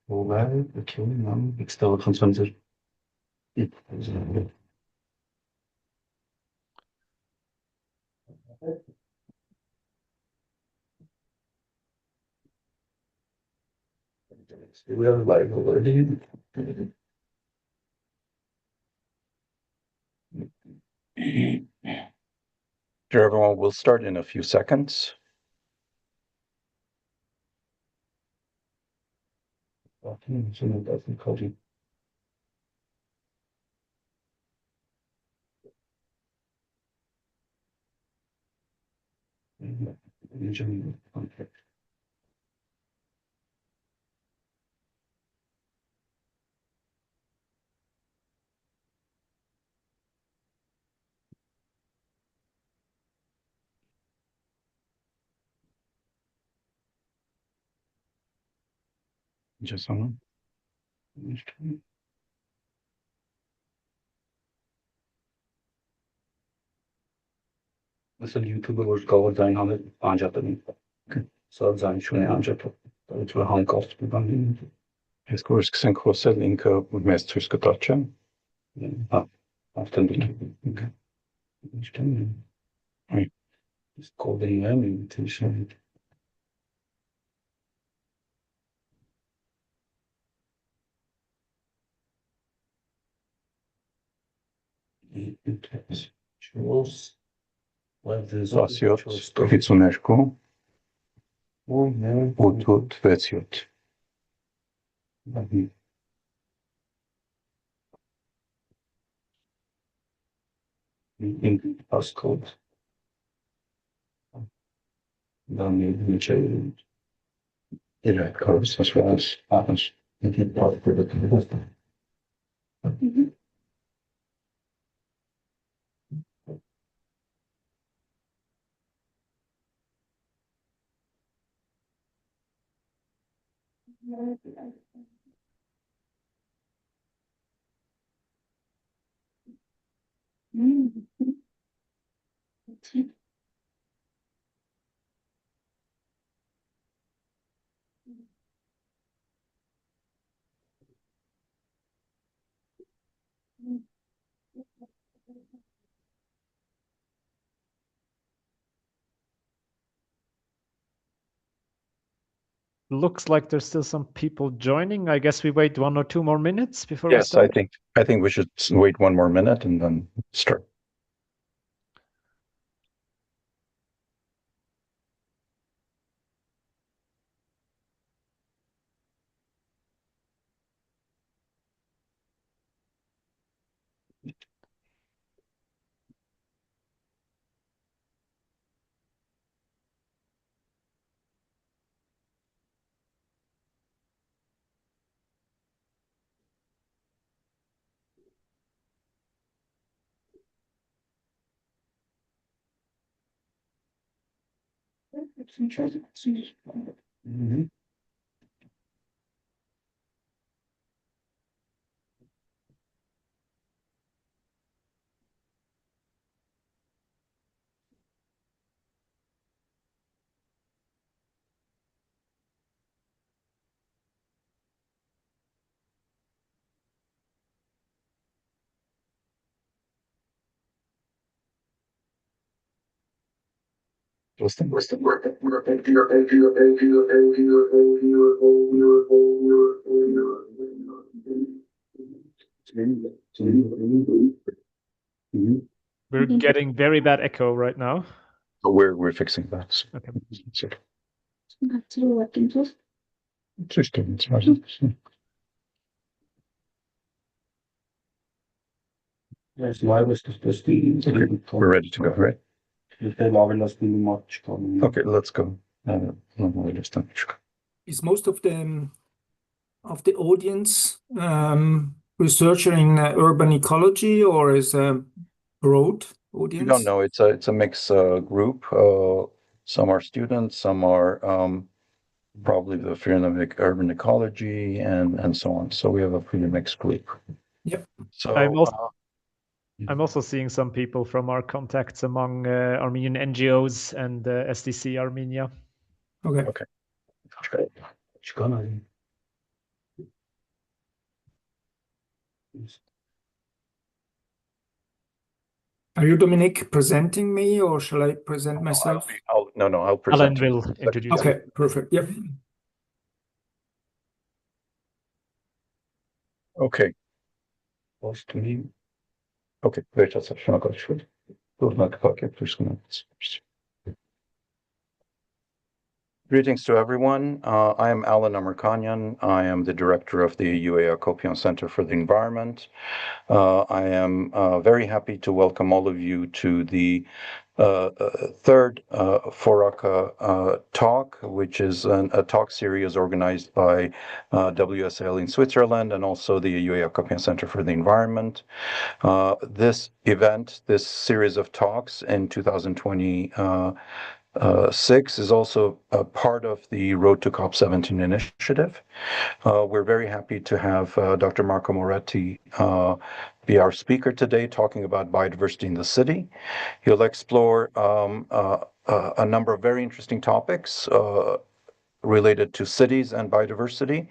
Wobei, okay, x dauert 25. We are live already. Sure, everyone, we'll start in a few seconds. Just someone. Mesela YouTube'da boş kavga hani ancak da sadece şunu ancak da Holocaust bir ben Skôr sem você linka o mestre escutacha. After the it's called the invitation. Shows Zasiot, Hitsunerko, Utut, Veciot. In passcode. Dan bir şey. Evet, curves as well as patterns. Looks like there's still some people joining. I guess we wait 1 or 2 more minutes before we Yes, start. I think we should wait 1 more minute and then start. We're getting very bad echo right now. But we're fixing that. Okay. Yes, why was this Okay, we're ready to go, right? Okay, let's go. Is most of the audience researcher in urban ecology, or is a broad audience? We don't know. It's a mixed group. Some are students, some are probably the field of urban ecology and so on. So we have a pretty mixed group. Yep. So I'm also seeing some people from our contacts among Armenian NGOs and SDC Armenia. Okay. Okay. Are you, Dominic, presenting me, or shall I present myself? I'll Alan present. will introduce you. Okay, perfect. Yep. Okay. Close to me. Okay. Wait, şuna karışıyor. Durmak yapıyorsun. Greetings to everyone. I am Alan Amerkanyan. I am the director of the AUA Acopian Center for the Environment. I am very happy to welcome all of you to the third FORRACA talk, which is a talk series organized by WSL in Switzerland and also the AUA Acopian Center for the Environment. This event, this series of talks in 2026 is also a part of the Road to COP17 Initiative. We're very happy to have Dr. Marco Moretti be our speaker today, talking about biodiversity in the city. He'll explore a number of very interesting topics related to cities and biodiversity,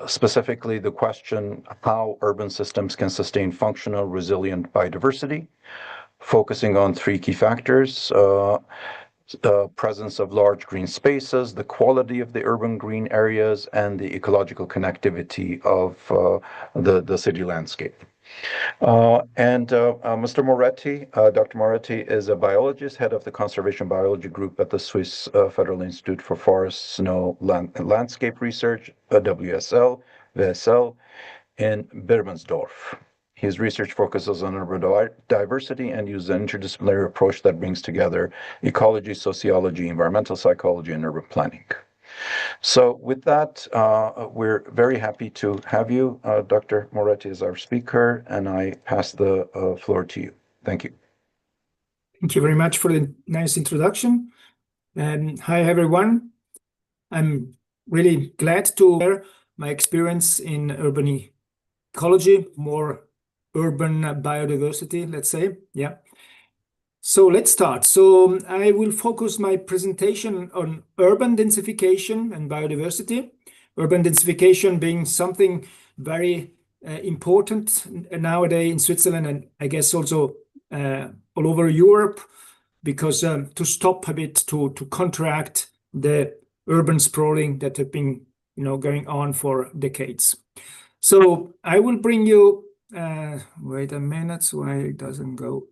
specifically the question how urban systems can sustain functional, resilient biodiversity, focusing on three key factors: the presence of large green spaces, the quality of the urban green areas, and the ecological connectivity of the city landscape. Mr. Moretti, Dr. Moretti is a biologist, head of the Conservation Biology Group at the Swiss Federal Institute for Forest, Snow, and Landscape Research, WSL, in Birmensdorf. His research focuses on urban diversity and uses an interdisciplinary approach that brings together ecology, sociology, environmental psychology, and urban planning. So with that, we're very happy to have you, Dr. Moretti, as our speaker, and I pass the floor to you. Thank you. Thank you very much for the nice introduction. Hi, everyone. I'm really glad to share my experience in urban ecology, more urban biodiversity, let's say. Yeah. So let's start. So I will focus my presentation on urban densification and biodiversity. Urban densification being something very important nowadays in Switzerland, and I guess also all over Europe, because to stop a bit, to counteract the urban sprawling that have been going on for decades. So I will bring you wait a minute, why it doesn't go.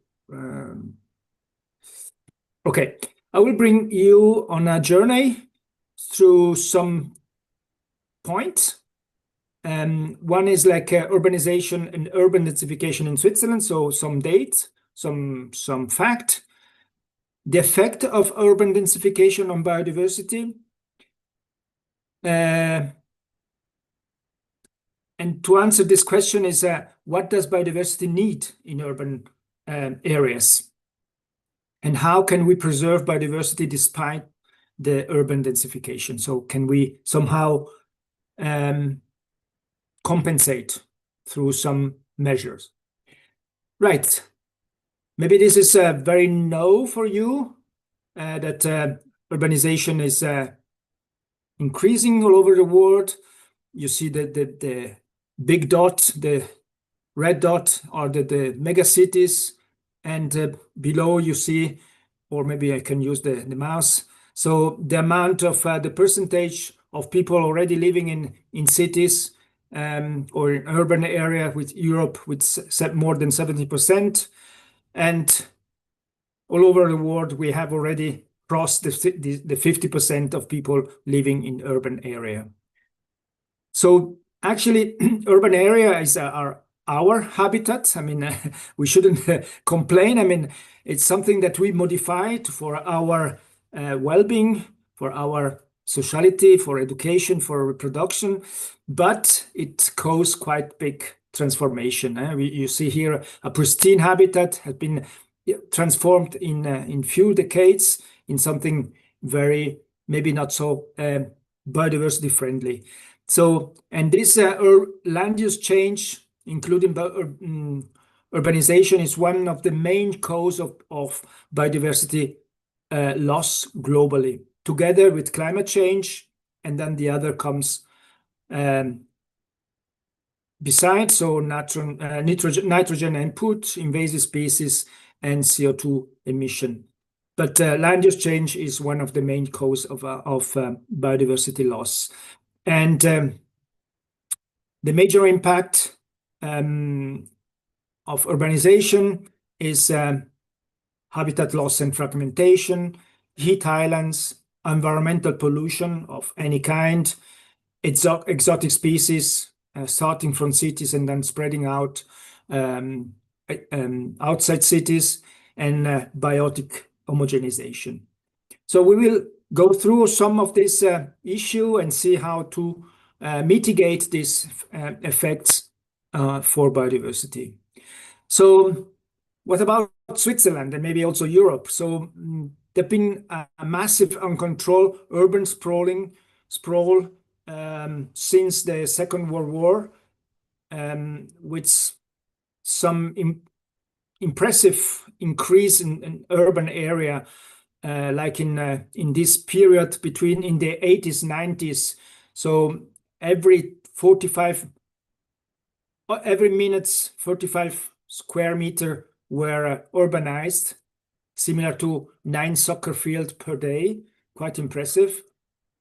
Okay, I will bring you on a journey through some points. One is like urbanization and urban densification in Switzerland. So some date, some fact, the effect of urban densification on biodiversity. And to answer this question is, what does biodiversity need in urban areas? And how can we preserve biodiversity despite the urban densification? So can we somehow compensate through some measures? Right. Maybe this is very new for you, that urbanization is increasing all over the world. You see the big dot, the red dot are the mega cities, and below you see, or maybe I can use the mouse. So the amount of the percentage of people already living in cities or in urban area with Europe with more than 70%, and all over the world we have already crossed the 50% of people living in urban area. So actually, urban area is our habitat. I mean, we shouldn't complain. I mean, it's something that we modified for our well-being, for our sociality, for education, for reproduction, but it caused quite big transformation. You see here a pristine habitat has been transformed in few decades in something very maybe not so biodiversity friendly. So, and this land use change, including urbanization, is one of the main causes of biodiversity loss globally, together with climate change, and then the other comes besides, so nitrogen input, invasive species, and CO2 emission. But land use change is one of the main causes of biodiversity loss. And the major impact of urbanization is habitat loss and fragmentation, heat islands, environmental pollution of any kind, exotic species starting from cities and then spreading out outside cities, and biotic homogenization. So we will go through some of this issue and see how to mitigate these effects for biodiversity. So what about Switzerland and maybe also Europe? So there's been a massive uncontrolled urban sprawl since the Second World War, with some impressive increase in urban area, like in this period between in the 80s, 90s. So every minute, 45 square meter were urbanized, similar to 9 soccer fields per day, quite impressive.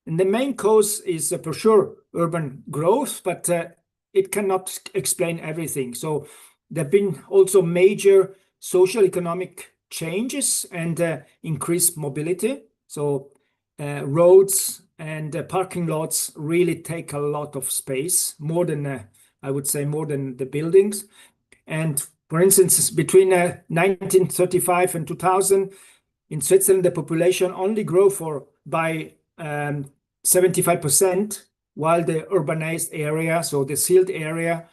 And the main cause is for sure urban growth, but it cannot explain everything. So there have been also major social economic changes and increased mobility. So roads and parking lots really take a lot of space, more than, I would say, more than the buildings. And for instance, between 1935 and 2000, in Switzerland, the population only grew by 75%, while the urbanized area, so the sealed area,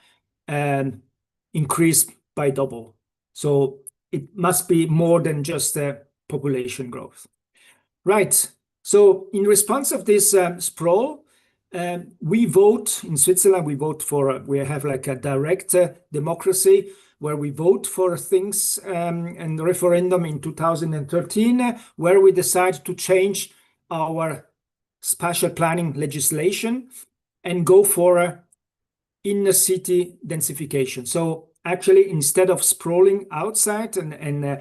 increased by double. So it must be more than just population growth. Right. So in response of this sprawl, we vote in Switzerland. We have like a direct democracy where we vote for things, and referendum in 2013, where we decide to change our spatial planning legislation and go for inner city densification. So actually, instead of sprawling outside and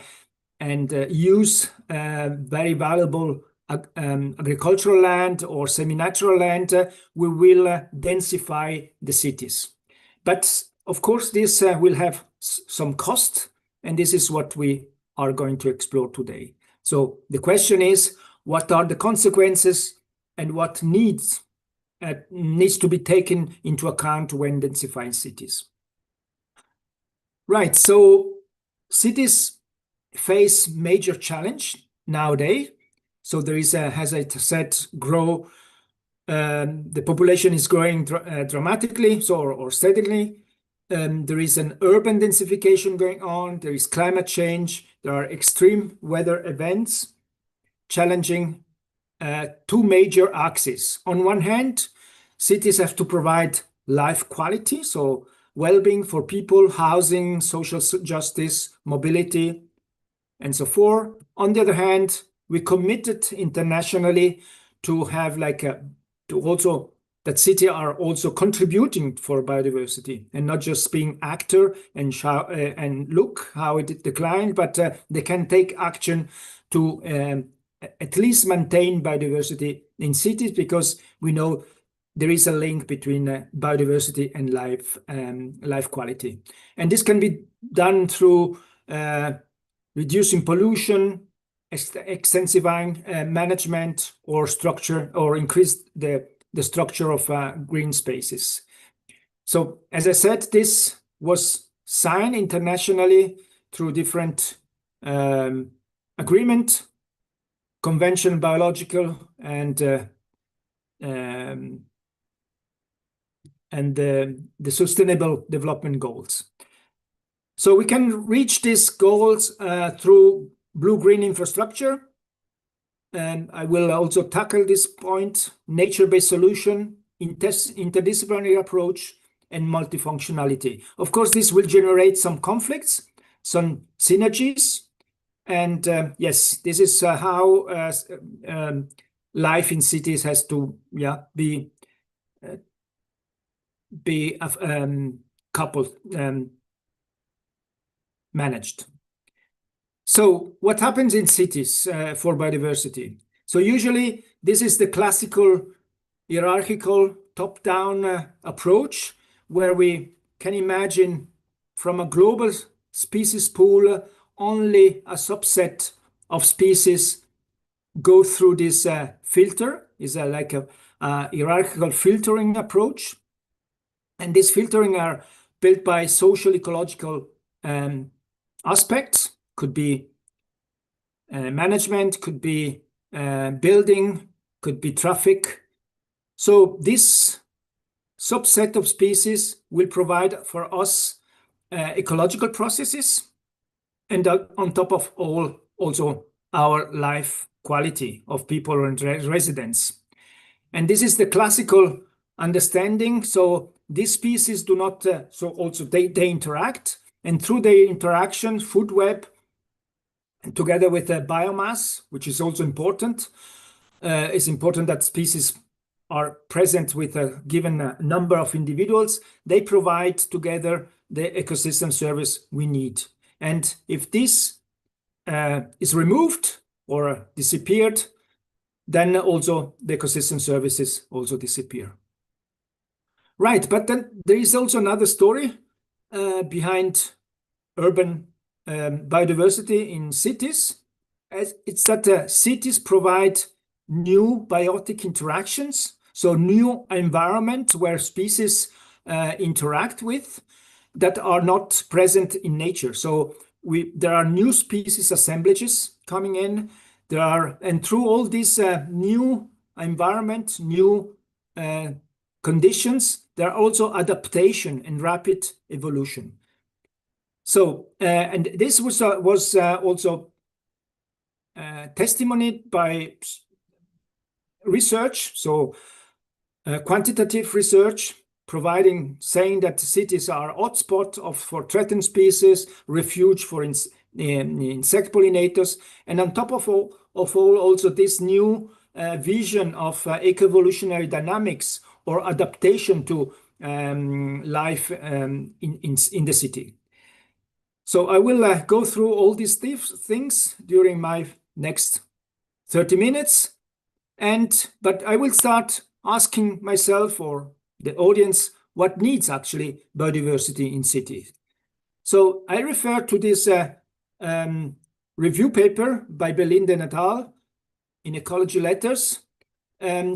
use very valuable agricultural land or semi-natural land, we will densify the cities. But of course, this will have some cost, and this is what we are going to explore today. So the question is, what are the consequences and what needs to be taken into account when densifying cities? Right, so cities face major challenge nowadays. So there is, as I said, the population is growing dramatically, or steadily. There is an urban densification going on. There is climate change. There are extreme weather events challenging two major axes. On one hand, cities have to provide life quality, so well-being for people, housing, social justice, mobility, and so forth. On the other hand, we committed internationally to have that cities are also contributing for biodiversity and not just being actor and look how it declined, but they can take action to at least maintain biodiversity in cities, because we know there is a link between biodiversity and life quality. And this can be done through reducing pollution, extensifying management or structure, or increase the structure of green spaces. So as I said, this was signed internationally through different agreement, convention, biological, and the Sustainable Development Goals. So we can reach these goals through blue-green infrastructure. And I will also tackle this point: nature-based solution, interdisciplinary approach, and multifunctionality. Of course, this will generate some conflicts, some synergies. And yes, this is how life in cities has to be coupled, managed. So what happens in cities for biodiversity? So usually this is the classical hierarchical top-down approach, where we can imagine from a global species pool only a subset of species go through this filter. Is like a hierarchical filtering approach, and this filtering are built by social ecological aspects. Could be management, could be building, could be traffic. So this subset of species will provide for us ecological processes, and on top of all, also our life quality of people and residents. And this is the classical understanding. So these species do not, so also they interact, and through the interaction, food web, and together with the biomass, which is also important, it's important that species are present with a given number of individuals. They provide together the ecosystem service we need. And if this is removed or disappeared, then also the ecosystem services also disappear. Right, but then there is also another story behind urban biodiversity in cities. It's that cities provide new biotic interactions, so new environment where species interact with that are not present in nature. So there are new species assemblages coming in. And through all this new environment, new conditions, there are also adaptation and rapid evolution. So, and this was also testimonied by research, so quantitative research, saying that cities are hotspot for threatened species, refuge for insect pollinators, and on top of all also this new vision of ecoevolutionary dynamics or adaptation to life in the city. So I will go through all these things during my next 30 minutes, but I will start asking myself or the audience what needs actually biodiversity in cities. So I refer to this review paper by Belinda et al. In Ecology Letters.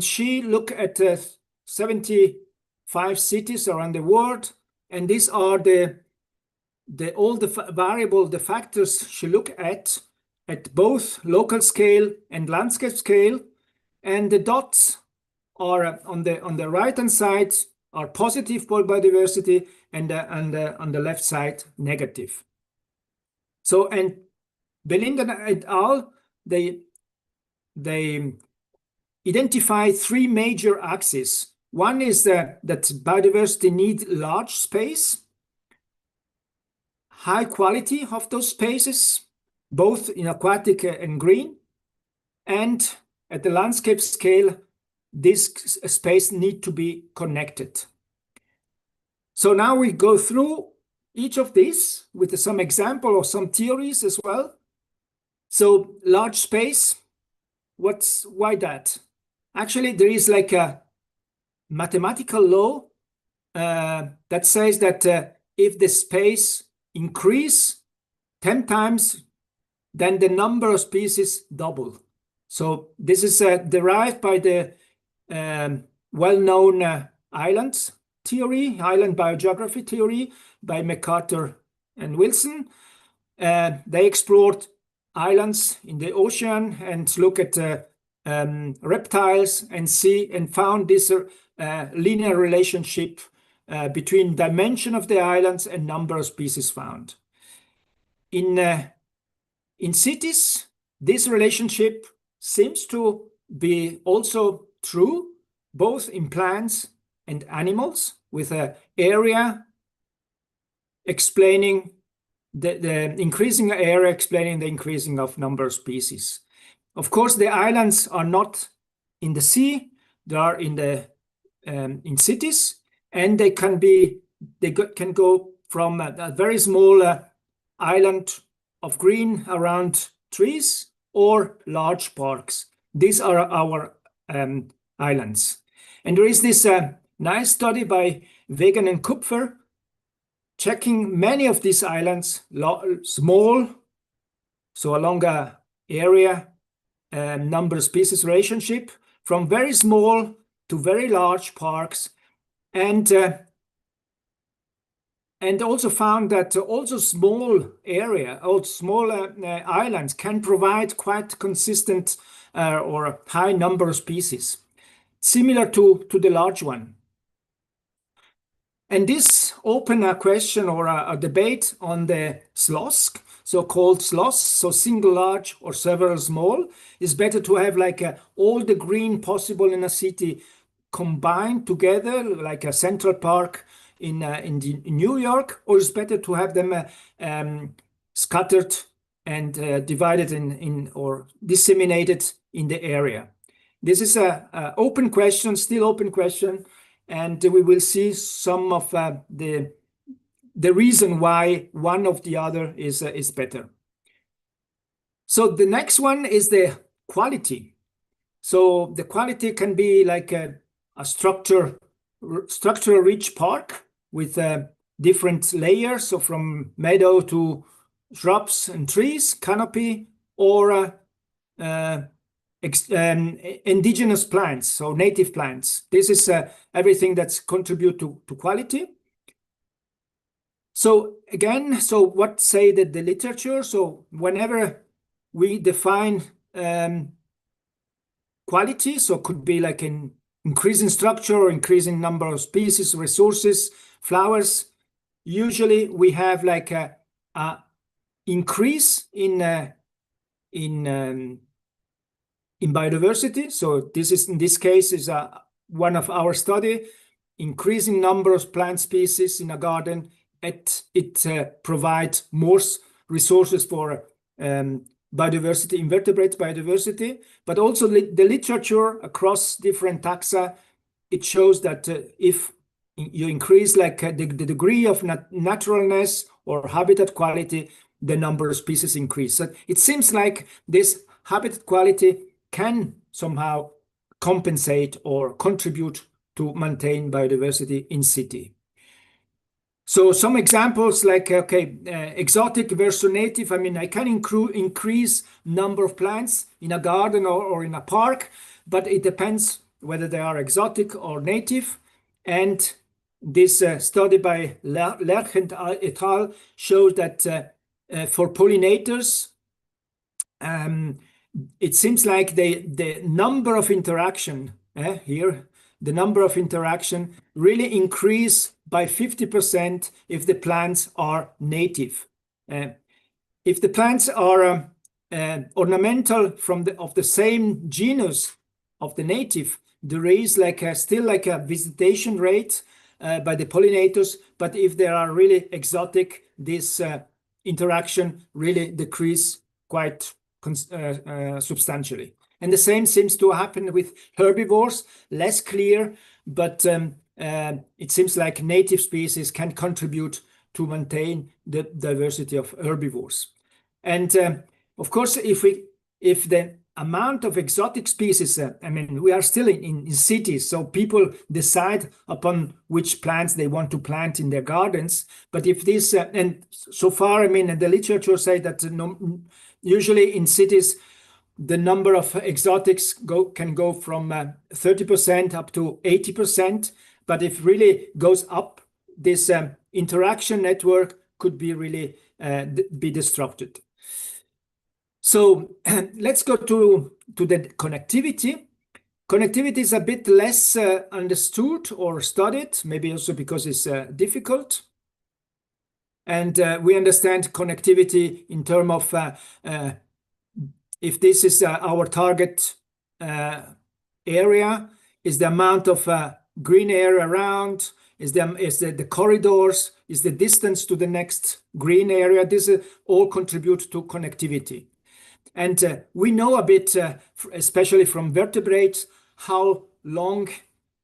She looked at 75 cities around the world, and these are all the factors she looked at both local scale and landscape scale, and the dots are on the right hand side are positive for biodiversity, and on the left side negative. So, and Belinda et al. They identify three major axes. One is that biodiversity needs large space, high quality of those spaces, both in aquatic and green, and at the landscape scale, this space need to be connected. So now we go through each of these with some example or some theories as well. So large space, why that? Actually, there is like a mathematical law that says that if the space increase 10 times, then the number of species double. So this is derived by the well-known island biogeography theory by MacArthur and Wilson. They explored islands in the ocean and look at reptiles and found this linear relationship between dimension of the islands and number of species found. In cities, this relationship seems to be also true, both in plants and animals, with an area explaining the increasing area explaining the increasing of number of species. Of course, the islands are not in the sea; they are in cities, and they can be they can go from a very small island of green around trees or large parks. These are our islands. And there is this nice study by Wegener and Kupfer checking many of these islands, small, so along a area number species relationship, from very small to very large parks, and also found that also small islands can provide quite consistent or high number of species, similar to the large one. And this opened a question or a debate on the SLOSC, so-called SLOSC, so single large or several small. Is better to have like all the green possible in a city combined together, like a Central Park in New York, or is better to have them scattered and divided in or disseminated in the area? This is a open question, still open question, and we will see some of the reason why one of the other is better. So the next one is the quality. So the quality can be like a structure rich park with different layers, so from meadow to shrubs and trees, canopy, or indigenous plants, so native plants. This is everything that's contribute to quality. So again, so what say the literature? So whenever we define quality, so could be like an increase in structure or increase in number of species, resources, flowers. Usually we have like a increase in biodiversity. So this is, in this case, is one of our study, increasing number of plant species in a garden. It provides more resources for biodiversity, invertebrate biodiversity, but also the literature across different taxa. It shows that if you increase like the degree of naturalness or habitat quality, the number of species increase. So it seems like this habitat quality can somehow compensate or contribute to maintain biodiversity in city. So some examples like, exotic versus native. I mean, I can increase number of plants in a garden or in a park, but it depends whether they are exotic or native. And this study by Lerch et al. Shows that for pollinators, it seems like the number of interaction here, the number of interaction really increase by 50% if the plants are native. If the plants are ornamental of the same genus of the native, there is like still like a visitation rate by the pollinators, but if they are really exotic, this interaction really decrease quite substantially. And the same seems to happen with herbivores, less clear, but it seems like native species can contribute to maintain the diversity of herbivores. And of course, if the amount of exotic species, I mean, we are still in cities, so people decide upon which plants they want to plant in their gardens. But if this, and so far, I mean, the literature say that usually in cities, the number of exotics can go from 30% up to 80%. But if really goes up, this interaction network could be really be disrupted. So let's go to the connectivity. Connectivity is a bit less understood or studied, maybe also because it's difficult. And we understand connectivity in terms of if this is our target area, is the amount of green area around, is the corridors, is the distance to the next green area. This all contribute to connectivity. And we know a bit, especially from vertebrates, how long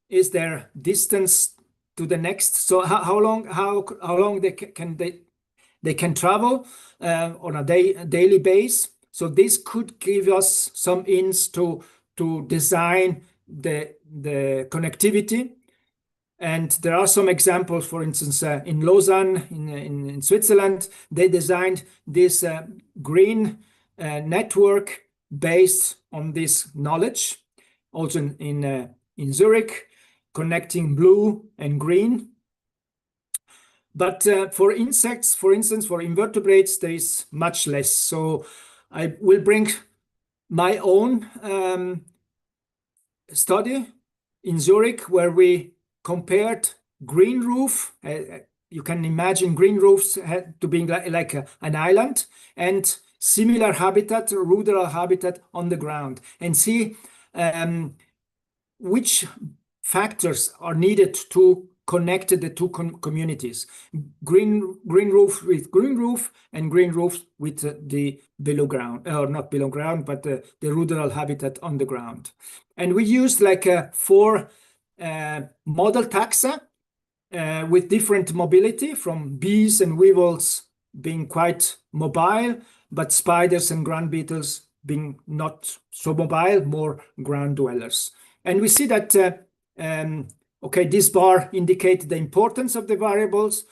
is their distance to the next. So how long they can travel on a daily base. So this could give us some hints to design the connectivity. And there are some examples, for instance, in Lausanne, in Switzerland, they designed this green network based on this knowledge. Also in Zurich, connecting blue and green. But for insects, for instance, for invertebrates, there is much less. So I will bring my own study in Zurich, where we compared green roof. You can imagine green roofs had to be like an island, and similar habitat, ruderal habitat on the ground, and see which factors are needed to connect the two communities. Green roof with green roof, and green roof with the below ground, or not below ground, but the ruderal habitat on the ground. And we used like 4 model taxa with different mobility, from bees and weevils being quite mobile, but spiders and ground beetles being not so mobile, more ground dwellers. And we see that, okay, this bar indicates the importance of the variables.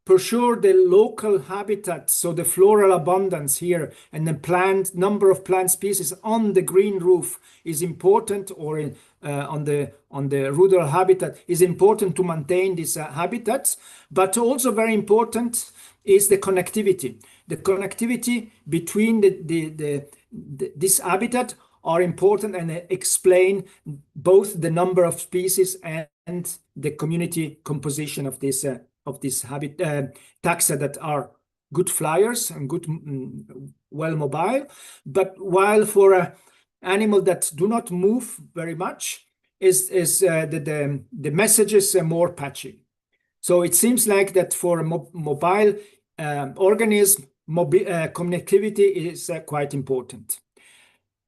For sure, the local habitat, so the floral abundance here, and the number of plant species on the green roof is important, or on the ruderal habitat is important to maintain these habitats. But also very important is the connectivity. The connectivity between this habitat are important, and explain both the number of species and the community composition of this habitat taxa that are good flyers and good, well mobile. But while for an animal that do not move very much, the messages are more patchy. So it seems like that for a mobile organism, connectivity is quite important.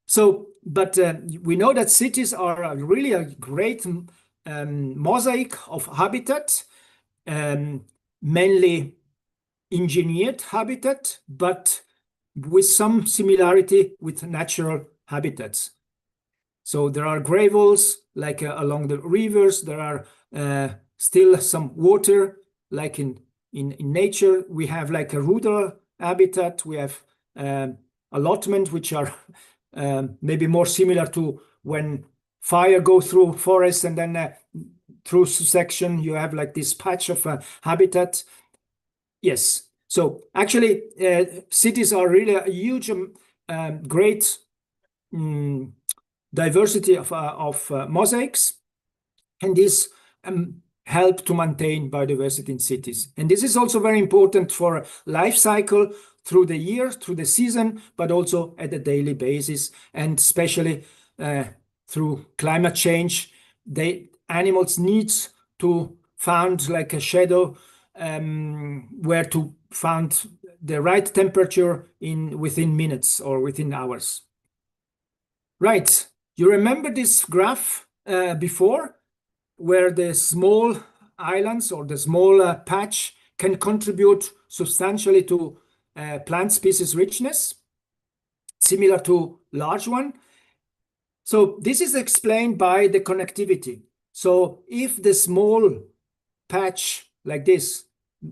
So, but we know that cities are really a great mosaic of habitat, mainly engineered habitat, but with some similarity with natural habitats. So there are gravels, like along the rivers. There are still some water, like in nature. We have like a rural habitat. We have allotment, which are maybe more similar to when fire go through forest, and then through section you have like this patch of habitat. Yes, so actually cities are really a huge great diversity of mosaics, and this help to maintain biodiversity in cities. And this is also very important for life cycle through the year, through the season, but also at a daily basis, and especially through climate change. The animals need to find like a shadow where to find the right temperature within minutes or within hours. Right, you remember this graph before, where the small islands or the small patch can contribute substantially to plant species richness, similar to large one. So this is explained by the connectivity. So if the small patch like this,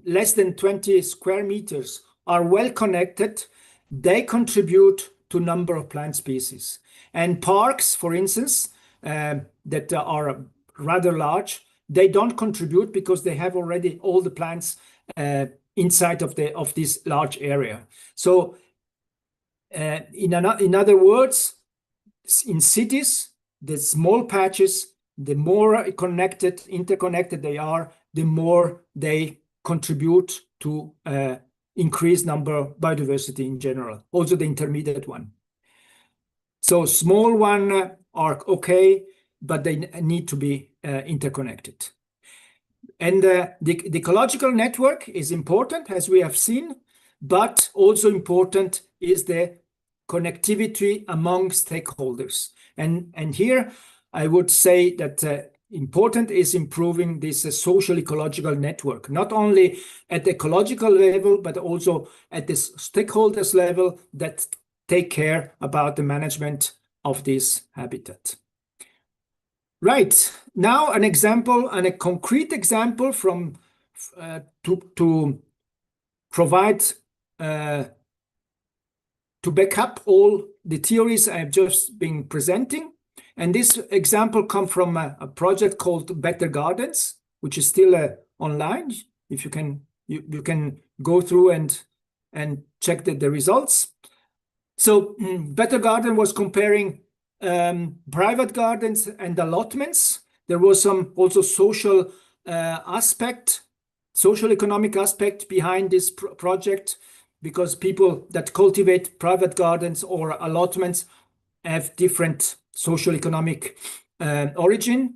less than 20 square meters, are well connected, they contribute to number of plant species. And parks, for instance, that are rather large, they don't contribute because they have already all the plants inside of this large area. So in other words, in cities, the small patches, the more interconnected they are, the more they contribute to increased number of biodiversity in general, also the intermediate one. So small one are okay, but they need to be interconnected. And the ecological network is important, as we have seen, but also important is the connectivity among stakeholders. And here I would say that important is improving this social ecological network, not only at the ecological level, but also at the stakeholders level that take care about the management of this habitat. Right, now an example and a concrete example from to provide to back up all the theories I've just been presenting. And this example comes from a project called Better Gardens, which is still online. If you can go through and check the results. So Better Garden was comparing private gardens and allotments. There was some also social economic aspect behind this project, because people that cultivate private gardens or allotments have different social economic origin.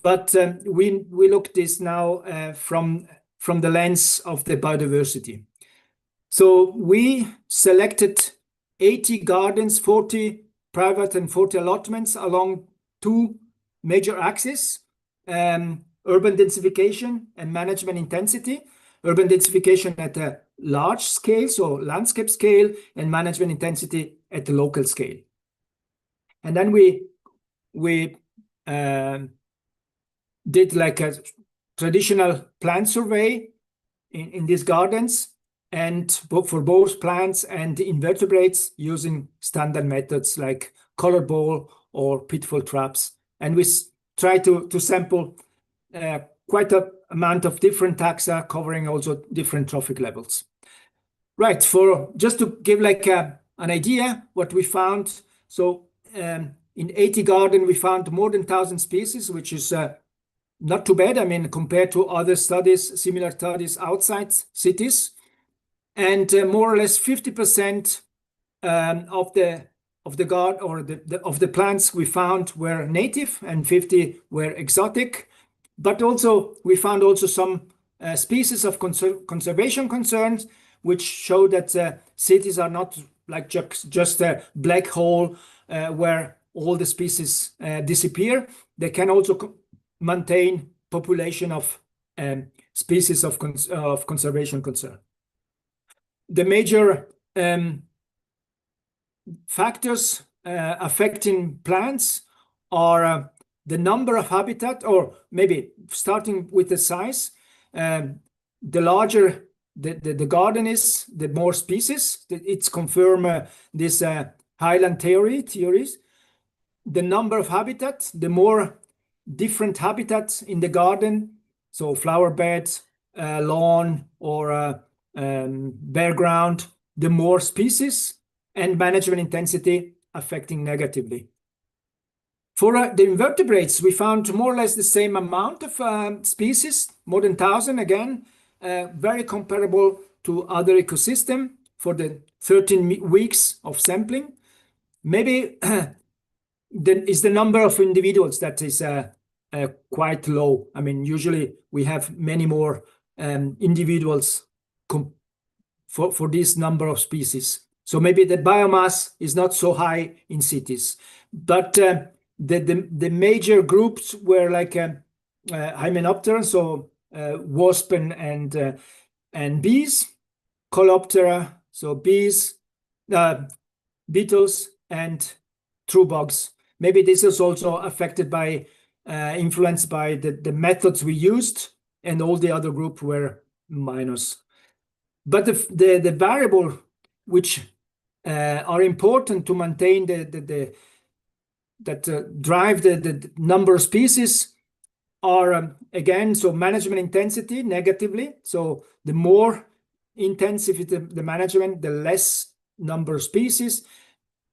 But we look this now from the lens of the biodiversity. So we selected 80 gardens, 40 private and 40 allotments along two major axes, urban densification and management intensity. Urban densification at a large scale, so landscape scale, and management intensity at the local scale. And then we did like a traditional plant survey in these gardens, and for both plants and invertebrates using standard methods like color ball or pitfall traps. And we try to sample quite a amount of different taxa, covering also different trophic levels. Right, for just to give like an idea what we found. So in 80 gardens, we found more than 1,000 species, which is not too bad. I mean, compared to other studies, similar studies outside cities. And more or less 50% of the plants we found were native and 50 were exotic. But also we found also some species of conservation concerns, which show that cities are not like just a black hole where all the species disappear. They can also maintain population of species of conservation concern. The major factors affecting plants are the number of habitat, or maybe starting with the size. The larger the garden is, the more species. It's confirmed this highland theories. The number of habitat, the more different habitats in the garden, so flower beds, lawn, or bare ground, the more species, and management intensity affecting negatively. For the invertebrates, we found more or less the same amount of species, more than 1,000 again, very comparable to other ecosystem for the 13 weeks of sampling. Maybe is the number of individuals that is quite low. I mean, usually we have many more individuals for this number of species. So maybe the biomass is not so high in cities, but the major groups were like Hymenoptera, so wasp and bees, Coleoptera, so bees, beetles, and true bugs. Maybe this is also affected by, influenced by the methods we used, and all the other group were minus. But the variable which are important to maintain that drive the number of species are again, so management intensity negatively. So the more intensive the management, the less number of species,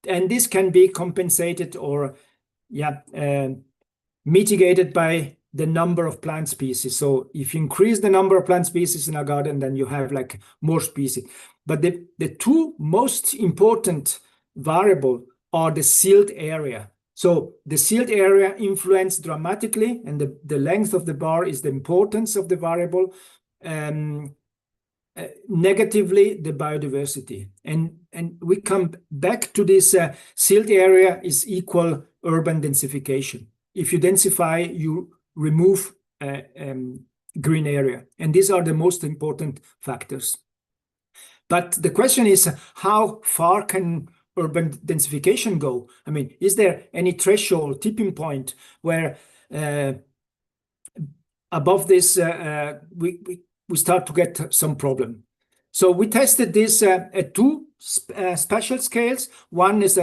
and this can be compensated or mitigated by the number of plant species. So if you increase the number of plant species in a garden, then you have like more species. But the two most important variable are the sealed area. So the sealed area influence dramatically, and the length of the bar is the importance of the variable, negatively the biodiversity. And we come back to this sealed area is equal urban densification. if you densify, you remove green area. And these are the most important factors. But the question is, how far can urban densification go? I mean, is there any threshold, tipping point where above this we start to get some problem? So we tested this at two spatial scales. One is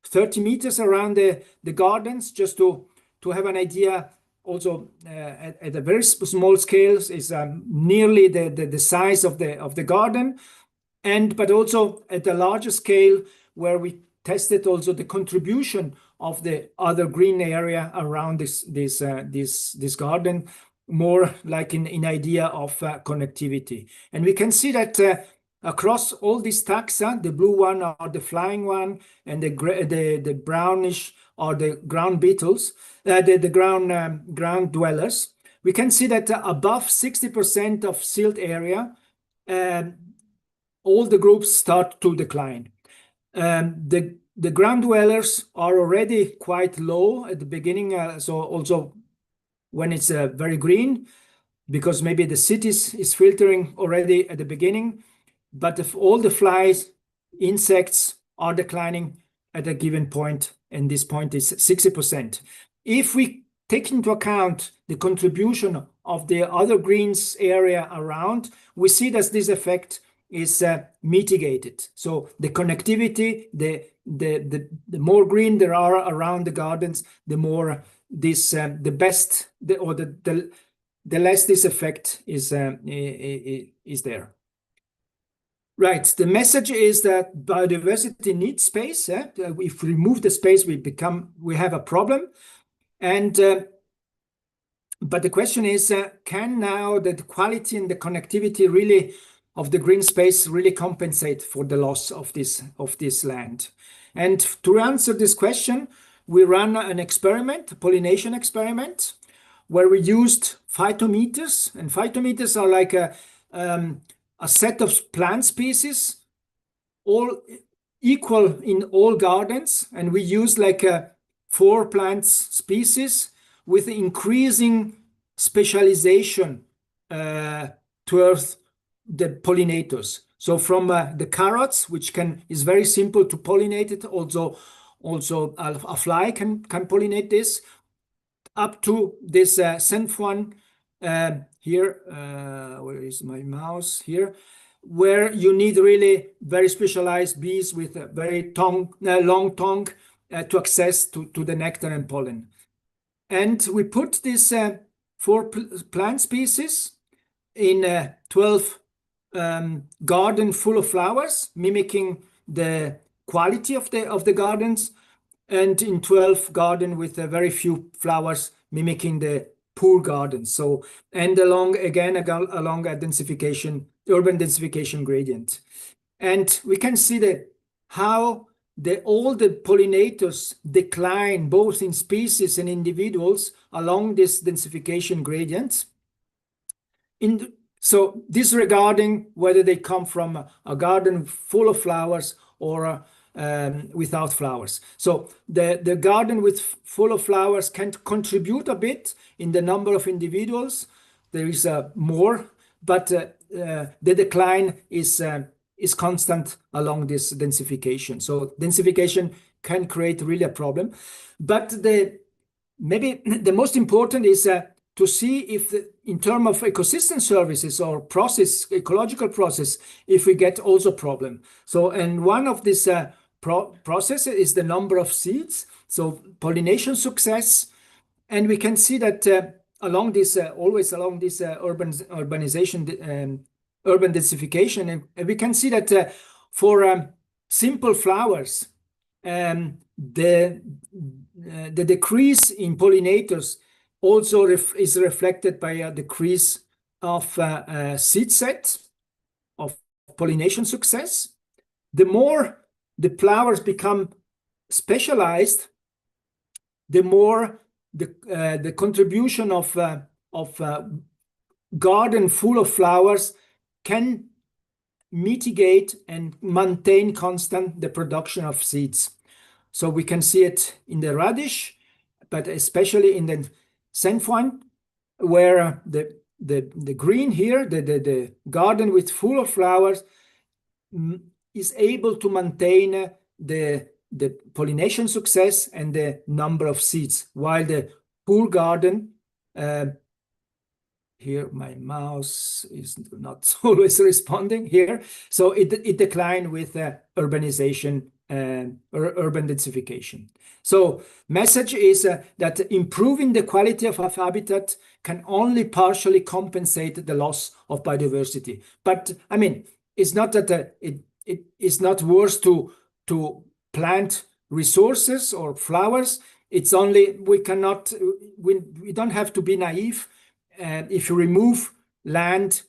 30 meters around the gardens, just to have an idea. Also at a very small scale is nearly the size of the garden, but also at a larger scale where we tested also the contribution of the other green area around this garden, more like in idea of connectivity. And we can see that across all these taxa, the blue one are the flying one, and the brownish are the ground beetles, the ground dwellers. We can see that above 60% of silt area, all the groups start to decline. The ground dwellers are already quite low at the beginning, so also when it's very green, because maybe the cities is filtering already at the beginning. But if all the flies, insects are declining at a given point, and this point is 60%. If we take into account the contribution of the other greens area around, we see that this effect is mitigated. So the connectivity, the more green there are around the gardens, the more this the less this effect is there. Right. The message is that biodiversity needs space. If we remove the space, we have a problem. And but the question is, can now the quality and the connectivity really of the green space really compensate for the loss of this land? And to answer this question, we ran an experiment, a pollination experiment, where we used phytometers, and phytometers are like a set of plant species, all equal in all gardens, and we use like 4 plant species with increasing specialization towards the pollinators. So from the carrots, which is very simple to pollinate it, also a fly can pollinate this, up to this Senfuan here, where is my mouse here, where you need really very specialized bees with a very long tongue to access to the nectar and pollen. And we put these 4 plant species in 12 garden full of flowers, mimicking the quality of the gardens, and in 12 garden with very few flowers, mimicking the poor gardens. So, and along a densification, urban densification gradient. And we can see that how all the pollinators decline both in species and individuals along this densification gradient. So disregarding whether they come from a garden full of flowers or without flowers. So the garden full of flowers can contribute a bit in the number of individuals. There is more, but the decline is constant along this densification. So densification can create really a problem. But maybe the most important is to see if in terms of ecosystem services or ecological process, if we get also problem. So, and one of these process is the number of seeds, so pollination success. And we can see that along this, always along this urbanization, urban densification, and we can see that for simple flowers, the decrease in pollinators also is reflected by a decrease of seed set, of pollination success. The more the flowers become specialized, the more the contribution of garden full of flowers can mitigate and maintain constant the production of seeds. So we can see it in the radish, but especially in the Senfone, where the green here, the garden with full of flowers, is able to maintain the pollination success and the number of seeds, while the poor garden, here my mouse is not always responding here, so it declined with urbanization or urban densification. So message is that improving the quality of habitat can only partially compensate the loss of biodiversity. But I mean, it's not that it is not worth to plant resources or flowers. It's only we don't have to be naive. If you remove land,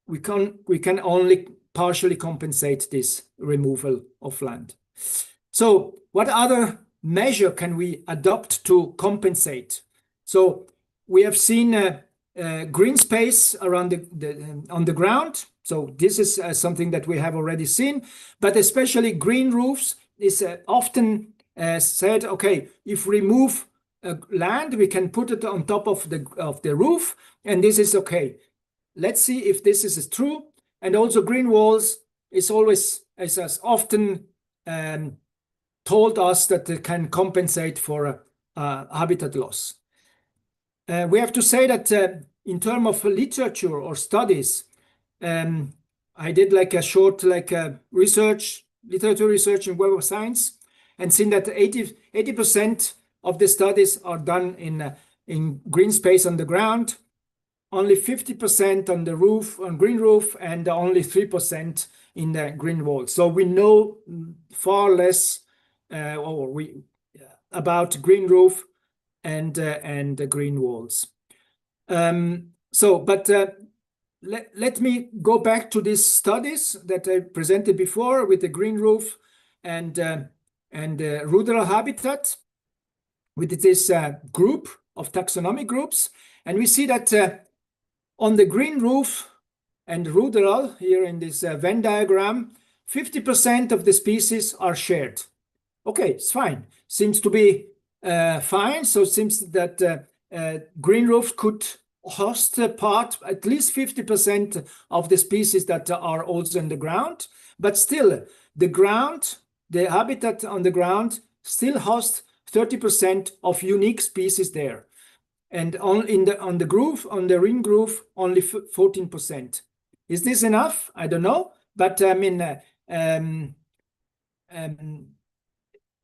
we can only partially compensate this removal of land. So what other measure can we adopt to compensate? So we have seen green space around on the ground. So this is something that we have already seen, but especially green roofs is often said, okay, if we remove land, we can put it on top of the roof, and this is okay. Let's see if this is true. And also green walls is always as often told us that it can compensate for habitat loss. We have to say that in terms of literature or studies, I did like a short literature research in Web of Science, and seen that 80% of the studies are done in green space on the ground, only 50% on the roof, on green roof, and only 3% in the green wall. So we know far less about green roof and the green walls. Let me go back to these studies that I presented before with the green roof and rural habitat, with this group of taxonomic groups. And we see that on the green roof and rural, here in this Venn diagram, 50% of the species are shared. Okay, it's fine. Seems to be fine. So it seems that green roof could host at least 50% of the species that are also in the ground. But still, the habitat on the ground still hosts 30% of unique species there. And on the ring groove, only 14%. Is this enough? I don't know. But I mean,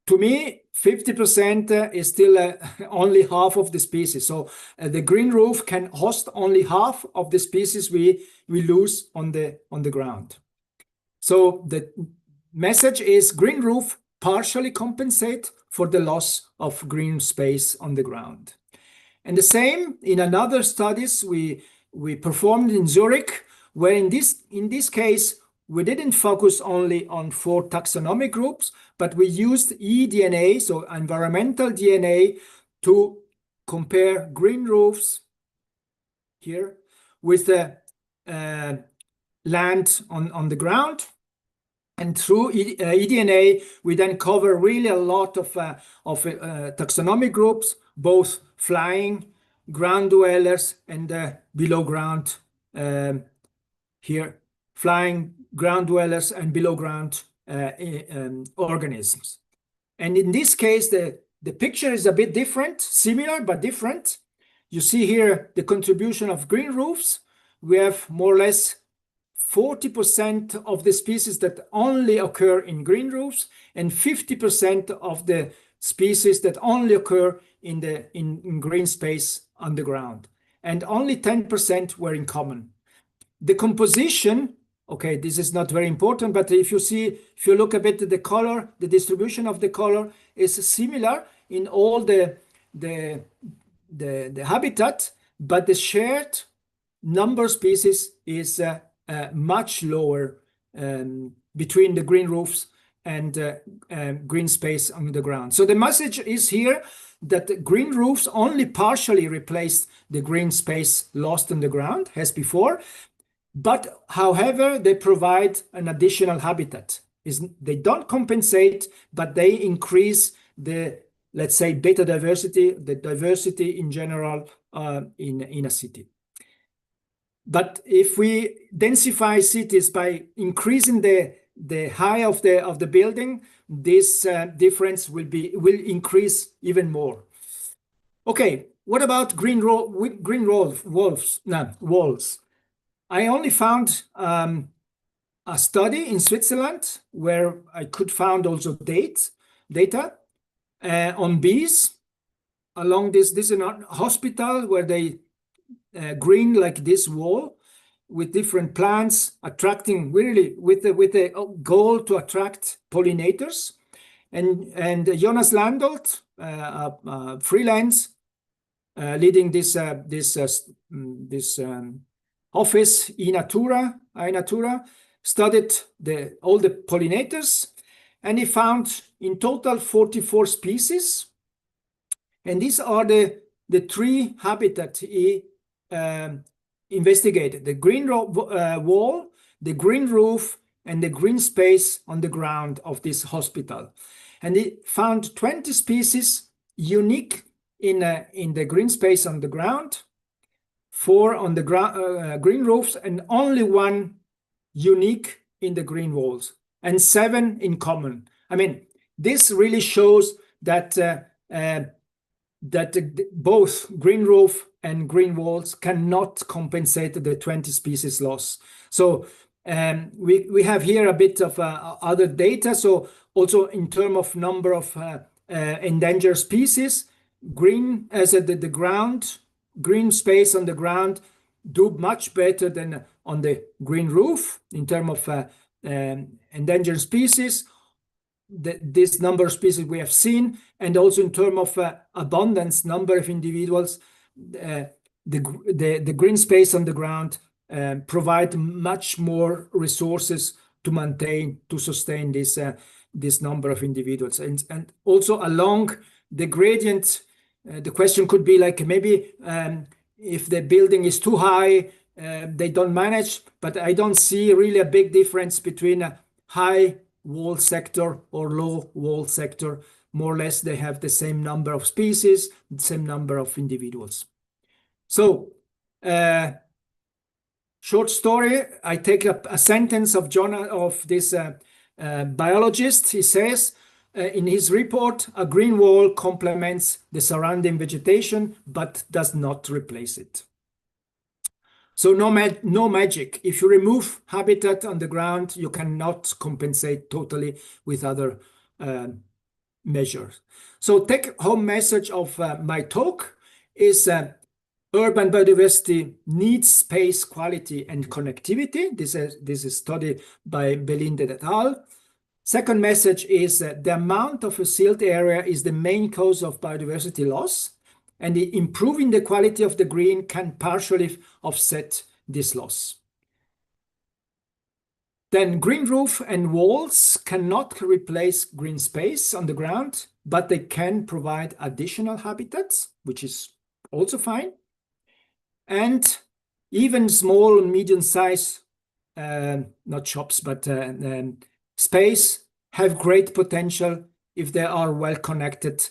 to me, 50% is still only half of the species. So the green roof can host only half of the species we lose on the ground. So the message is green roof partially compensate for the loss of green space on the ground. And the same in another studies we performed in Zurich, where in this case, we didn't focus only on 4 taxonomic groups, but we used eDNA, so environmental DNA, to compare green roofs here with the land on the ground. And through eDNA, we then cover really a lot of taxonomic groups, both flying, ground dwellers, and below ground here, flying, ground dwellers, and below ground organisms. And in this case, the picture is a bit different, similar but different. You see here the contribution of green roofs. We have more or less 40% of the species that only occur in green roofs, and 50% of the species that only occur in green space underground. And only 10% were in common. The composition, okay, this is not very important, but if you look a bit at the color, the distribution of the color is similar in all the habitat, but the shared number of species is much lower between the green roofs and green space on the ground. So the message is here that green roofs only partially replaced the green space lost on the ground as before, but however, they provide an additional habitat. They don't compensate, but they increase the let's say, beta diversity, the diversity in general in a city. But if we densify cities by increasing the height of the building, this difference will increase even more. Okay, what about walls? I only found a study in Switzerland where I could find also data on bees along this. This is a hospital where they green like this wall with different plants, attracting really with the goal to attract pollinators. And Jonas Landolt, freelance, leading this office iNatura, studied all the pollinators, and he found in total 44 species. And these are the three habitats he investigated: the green wall, the green roof, and the green space on the ground of this hospital. And he found 20 species unique in the green space on the ground, 4 on the green roofs, and only 1 unique in the green walls, and 7 in common. I mean, this really shows that both green roof and green walls cannot compensate the 20 species loss. So we have here a bit of other data. So also in terms of number of endangered species, green space on the ground do much better than on the green roof in terms of endangered species. This number of species we have seen, and also in terms of abundance, number of individuals, the green space on the ground provide much more resources to sustain this number of individuals. And also along the gradient, the question could be like, maybe if the building is too high, they don't manage, but I don't see really a big difference between a high wall sector or low wall sector. More or less, they have the same number of species, the same number of individuals. So, short story, I take a sentence of this biologist. He says in his report, a green wall complements the surrounding vegetation, but does not replace it. So no magic. If you remove habitat on the ground, you cannot compensate totally with other measures. So take-home message of my talk is urban biodiversity needs space quality and connectivity. This is a study by Belinde et al. Second message is that the amount of a sealed area is the main cause of biodiversity loss, and improving the quality of the green can partially offset this loss. Then green roof and walls cannot replace green space on the ground, but they can provide additional habitats, which is also fine. And even small and medium size, not shops, but space have great potential if they are well connected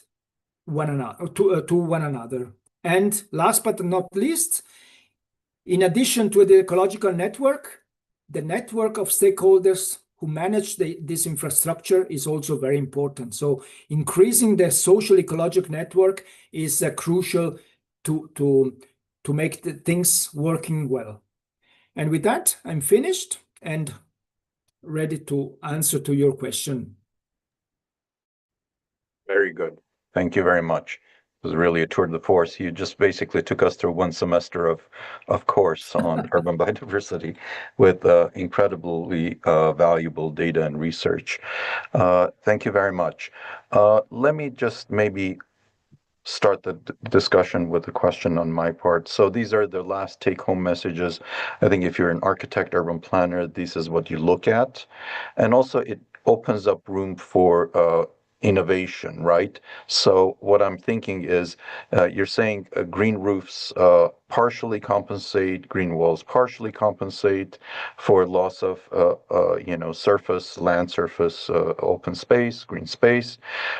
to one another. And last but not least, in addition to the ecological network, the network of stakeholders who manage this infrastructure is also very important. So increasing the social ecological network is crucial to make the things working well. And with that, I'm finished and ready to answer to your question. Very good. Thank you very much. It was really a tour de force. You just basically took us through 1 semester of course on urban biodiversity with incredibly valuable data and research. Thank you very much. Let me just maybe start the discussion with a question on my part. So these are the last take-home messages. I think if you're an architect, urban planner, this is what you look at. And also it opens up room for innovation, right? So what I'm thinking is, you're saying green roofs partially compensate, green walls partially compensate for loss of, surface, land surface, open space, green space.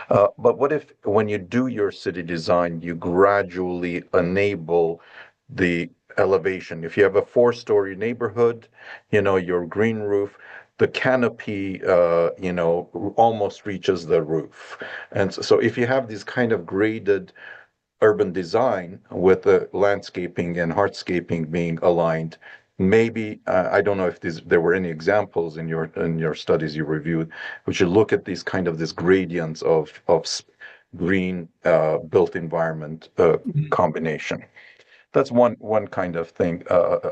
But what if when you do your city design, you gradually enable the elevation? If you have a 4-story neighborhood, your green roof, the canopy, almost reaches the roof. And so if you have this kind of graded urban design with the landscaping and hardscaping being aligned, maybe, I don't know if there were any examples in your studies you reviewed, which you look at these this gradients of green built environment combination. That's one kind of thing,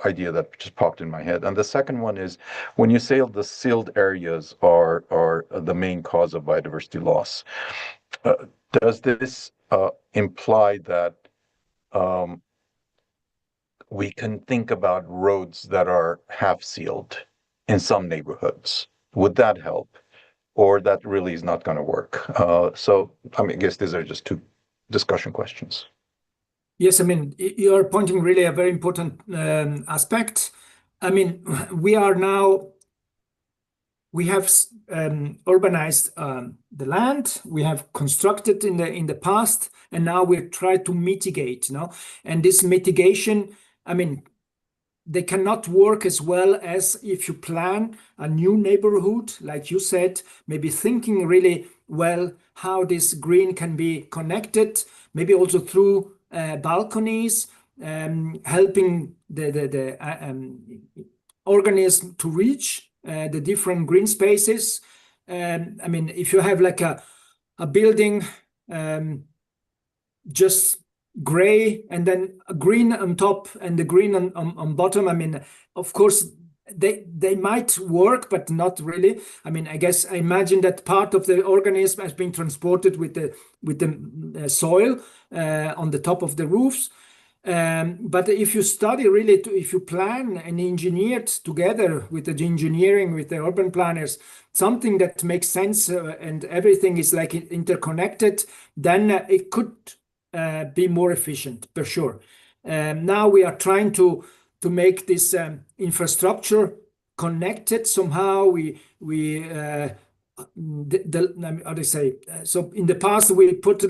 idea that just popped in my head. And the second one is, when you say the sealed areas are the main cause of biodiversity loss, does this imply that we can think about roads that are half sealed in some neighborhoods? Would that help? Or that really is not going to work? I guess these are just two discussion questions. Yes, you are pointing really a very important aspect. We have urbanized the land, we have constructed in the past, and now we try to mitigate, and this mitigation, they cannot work as well as if you plan a new neighborhood, like you said, maybe thinking really well how this green can be connected, maybe also through balconies, helping the organism to reach the different green spaces. If you have like a building just gray and then a green on top and the green on bottom, of course they might work, but not really. I imagine that part of the organism has been transported with the soil on the top of the roofs. But if you study really, if you plan and engineer together with the engineering, with the urban planners, something that makes sense and everything is like interconnected, then it could be more efficient, for sure. Now we are trying to make this infrastructure connected somehow. How do you say? So in the past we put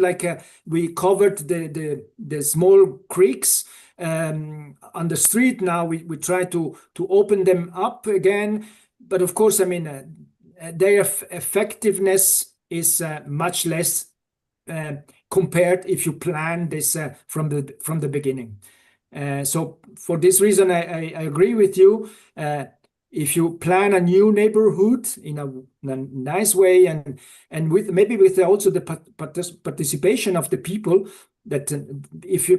we covered the small creeks on the street. Now we try to open them up again, but of course their effectiveness is much less compared if you plan this from the beginning. So for this reason, I agree with you. If you plan a new neighborhood in a nice way, and with also the participation of the people, that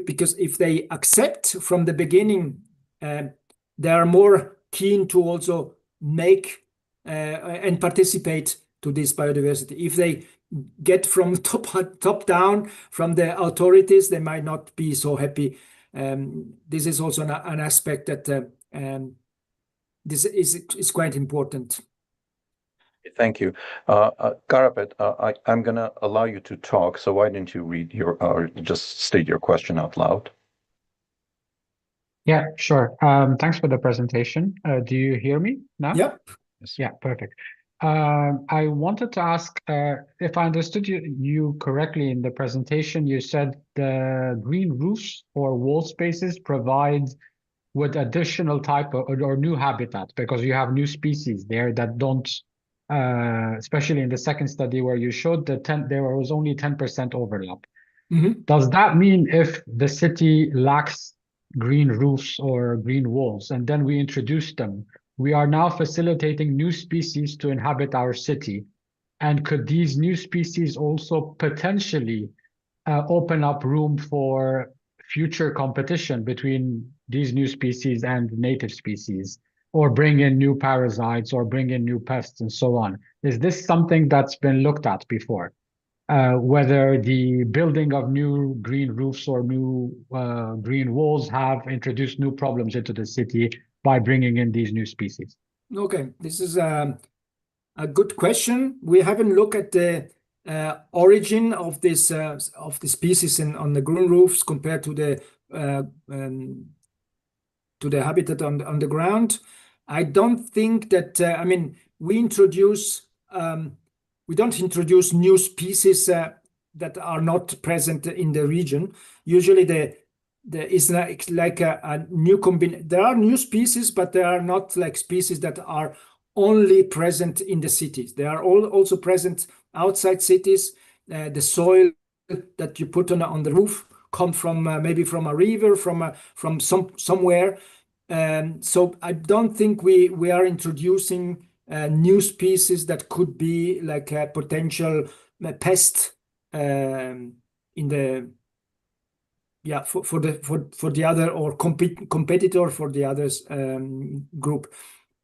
because if they accept from the beginning, they are more keen to also make and participate to this biodiversity. If they get from top down from the authorities, they might not be so happy. This is also an aspect that this is quite important. Thank you. Garabet, I'm going to allow you to talk, so why don't you read or just state your question out loud? Yeah, sure. Thanks for the presentation. Do you hear me now? Yep. Yeah, perfect. I wanted to ask if I understood you correctly in the presentation. You said the green roofs or wall spaces provide with additional type or new habitat, because you have new species there that don't, especially in the second study where you showed there was only 10% overlap. Mm-hmm. Does that mean if the city lacks green roofs or green walls and then we introduce them, we are now facilitating new species to inhabit our city? And could these new species also potentially open up room for future competition between these new species and native species, or bring in new parasites or bring in new pests and so on? Is this something that's been looked at before? Whether the building of new green roofs or new green walls have introduced new problems into the city by bringing in these new species? Okay, this is a good question. We haven't looked at the origin of this species on the green roofs compared to the habitat on the ground. I don't think that I mean we don't introduce new species that are not present in the region. Usually there is like a new there are new species, but they are not like species that are only present in the cities. They are also present outside cities. The soil that you put on the roof come from maybe from a river, from somewhere. So I don't think we are introducing new species that could be like a potential pest in the for the other or competitor for the others group.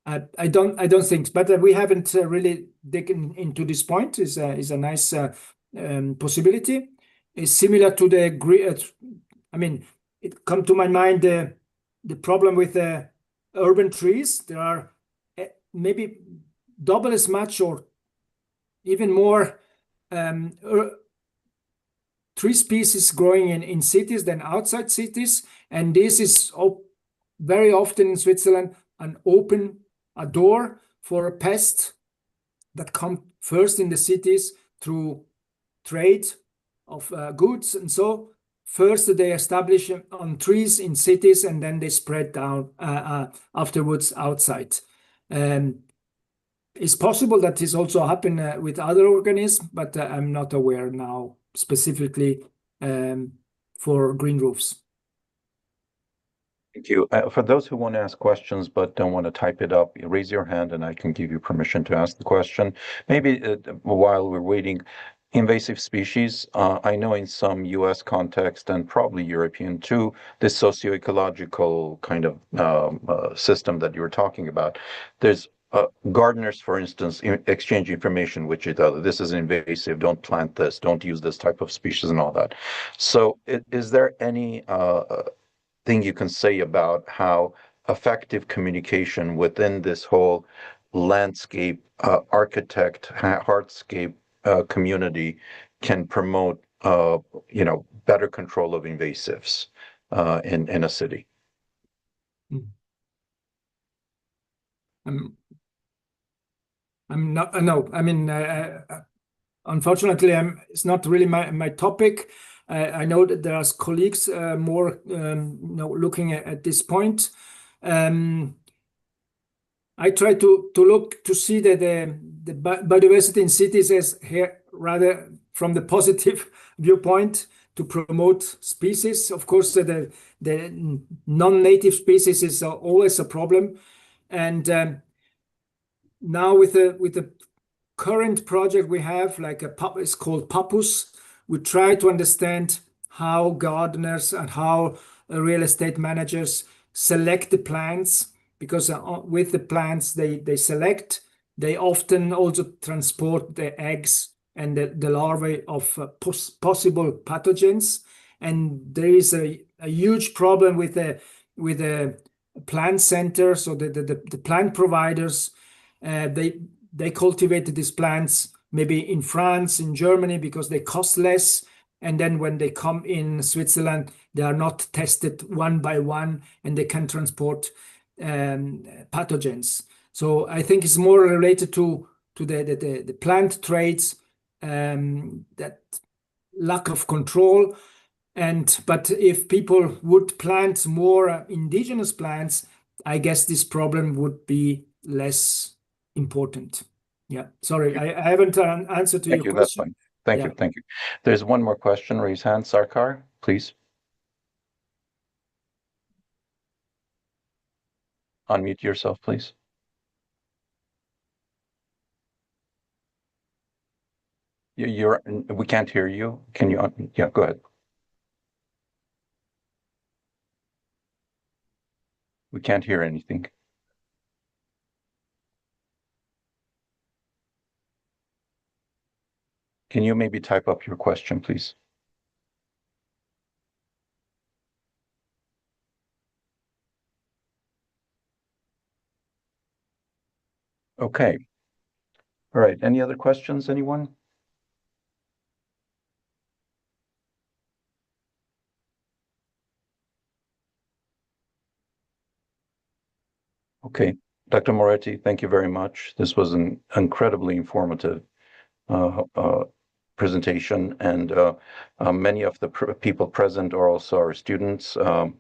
I don't think, but we haven't really digged into this point. Is a nice possibility. It's similar to the I mean, it come to my mind the problem with the urban trees. There are maybe double as much or even more tree species growing in cities than outside cities, and this is very often in Switzerland a door for a pest that come first in the cities through trade of goods, and so first they establish on trees in cities and then they spread down afterwards outside. It's possible that this also happen with other organisms, but I'm not aware now specifically for green roofs. Thank you. For those who want to ask questions but don't want to type it up, raise your hand and I can give you permission to ask the question. Maybe while we're waiting, invasive species, I know in some US context and probably European too, this socio-ecological kind of system that you were talking about, there's gardeners, for instance, exchange information with each other. This is invasive, don't plant this, don't use this type of species and all that. So is there any thing you can say about how effective communication within this whole landscape, architect, hardscape community can promote, better control of invasives in a city? I'm not. No, I mean, unfortunately, it's not really my topic. I know that there are colleagues more looking at this point. I try to look to see that the biodiversity in cities is here rather from the positive viewpoint to promote species. Of course, the non-native species is always a problem, and now with the current project we have, like it's called PAPUS, we try to understand how gardeners and how real estate managers select the plants, because with the plants they select, they often also transport the eggs and the larvae of possible pathogens. And there is a huge problem with the plant center, so the plant providers. They cultivated these plants maybe in France, in Germany, because they cost less. And then when they come in Switzerland, they are not tested one by one and they can transport pathogens. So I think it's more related to the plant traits, that lack of control. But if people would plant more indigenous plants, I guess this problem would be less important. Yeah, sorry, I haven't answered to your question. That's fine. Thank you. There's one more question. Raise hand, Sarkar, please. Unmute yourself, please. We can't hear you. Can you? Yeah, go ahead. We can't hear anything. Can you maybe type up your question, please? Okay. All right. Any other questions, anyone? Okay, Dr. Moretti, thank you very much. This was an incredibly informative presentation, and many of the people present are also our students. And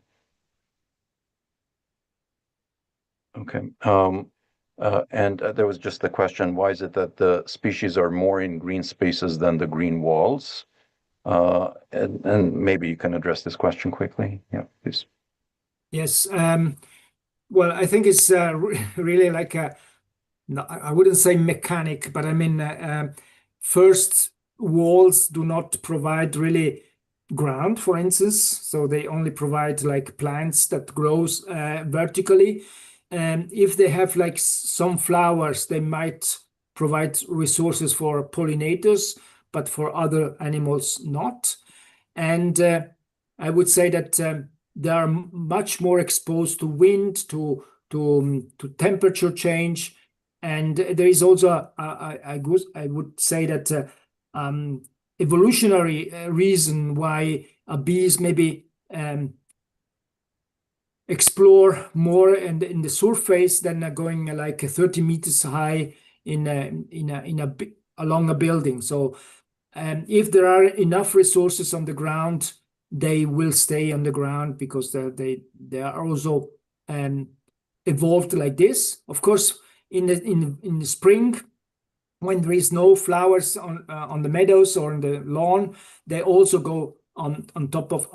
there was just the question, why is it that the species are more in green spaces than the green walls? And maybe you can address this question quickly. Yeah, please. Yes. Well, I think it's really like no, I wouldn't say mechanic, but I mean, first, walls do not provide really ground, for instance. So they only provide like plants that grows vertically. And if they have like some flowers, they might provide resources for pollinators, but for other animals not. And I would say that they are much more exposed to wind, to temperature change, and there is also I would say that evolutionary reason why bees maybe explore more in the surface than going like 30 meters high along a building. So if there are enough resources on the ground, they will stay on the ground because they are also evolved like this. Of course, in the spring, when there is no flowers on the meadows or on the lawn, they also go on top of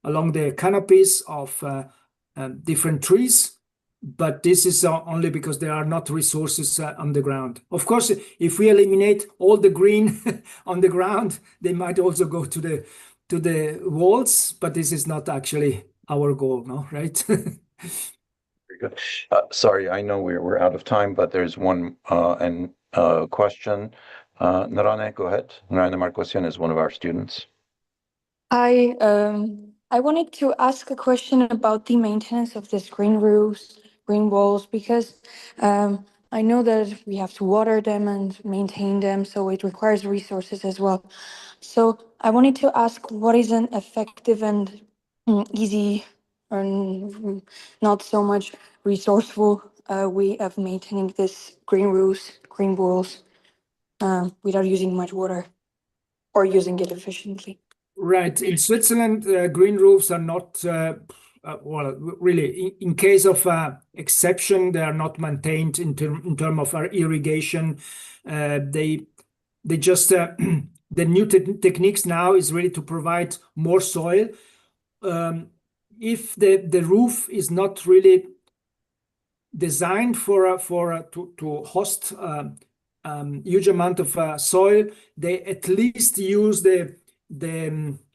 along the canopies of different trees. But this is only because there are not resources on the ground. Of course, if we eliminate all the green on the ground, they might also go to the walls. But this is not actually our goal, no, right? Very good. Sorry, I know we're out of time, but there's one question. Narane, go ahead. Narane Marcosian is one of our students. I wanted to ask a question about the maintenance of these green roofs, green walls, because I know that we have to water them and maintain them, so it requires resources as well. So I wanted to ask, what is an effective and easy or not so much resourceful way of maintaining this green roofs, green walls without using much water or using it efficiently? Right. In Switzerland, green roofs are not, well, really, in case of exception, they are not maintained in terms of our irrigation. They just, the new techniques now is really to provide more soil. If the roof is not really designed to host huge amount of soil, they at least use the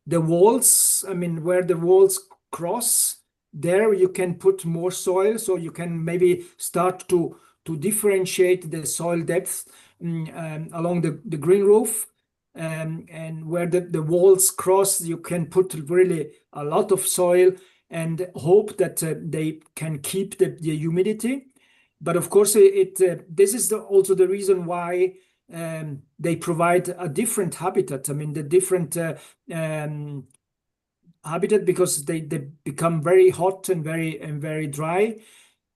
walls. I mean, where the walls cross, there you can put more soil, so you can maybe start to differentiate the soil depth along the green roof. And where the walls cross, you can put really a lot of soil and hope that they can keep the humidity. But of course, this is also the reason why they provide a different habitat. I mean, the different habitat, because they become very hot and very dry.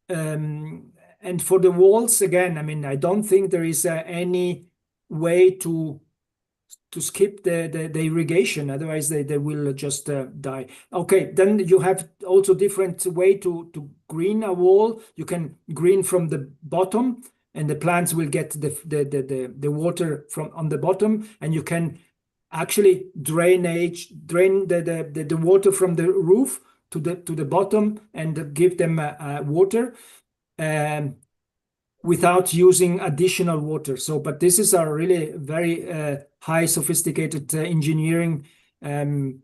And for the walls, again, I mean, I don't think there is any way to skip the irrigation. Otherwise, they will just die. Okay, then you have also different way to green a wall. You can green from the bottom, and the plants will get the water from on the bottom, and you can actually drain the water from the roof to the bottom and give them water without using additional water. So, but this is a really very high sophisticated engineering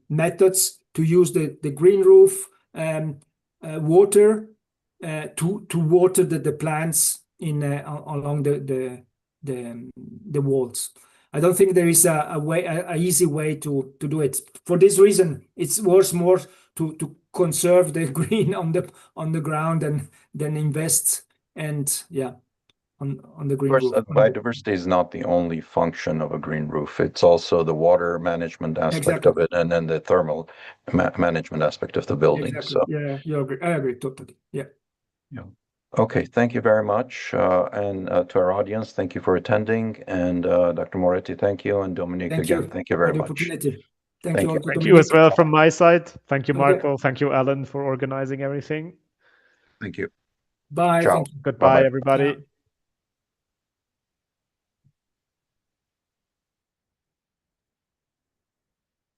methods to use the green roof water to water the plants along the walls. I don't think there is a easy way to do it. For this reason, it's worth more to conserve the green on the ground than invest and on the green roof. Of course, biodiversity is not the only function of a green roof. It's also the water management aspect of it, and then the thermal management aspect of the building. Exactly. So yeah, you agree. I agree totally. Yeah. Okay, thank you very much. And to our audience, thank you for attending. And Dr. Moretti, thank you. And Dominique, Thank again, you thank you for very the much. opportunity. Thank Thank you you. all to Thank you as Dominique. well from my side. Thank you, Okay. Marco. Thank you, Alan, for organizing everything. Thank you. Bye. Ciao. Thank you. Goodbye, Bye-bye. everybody.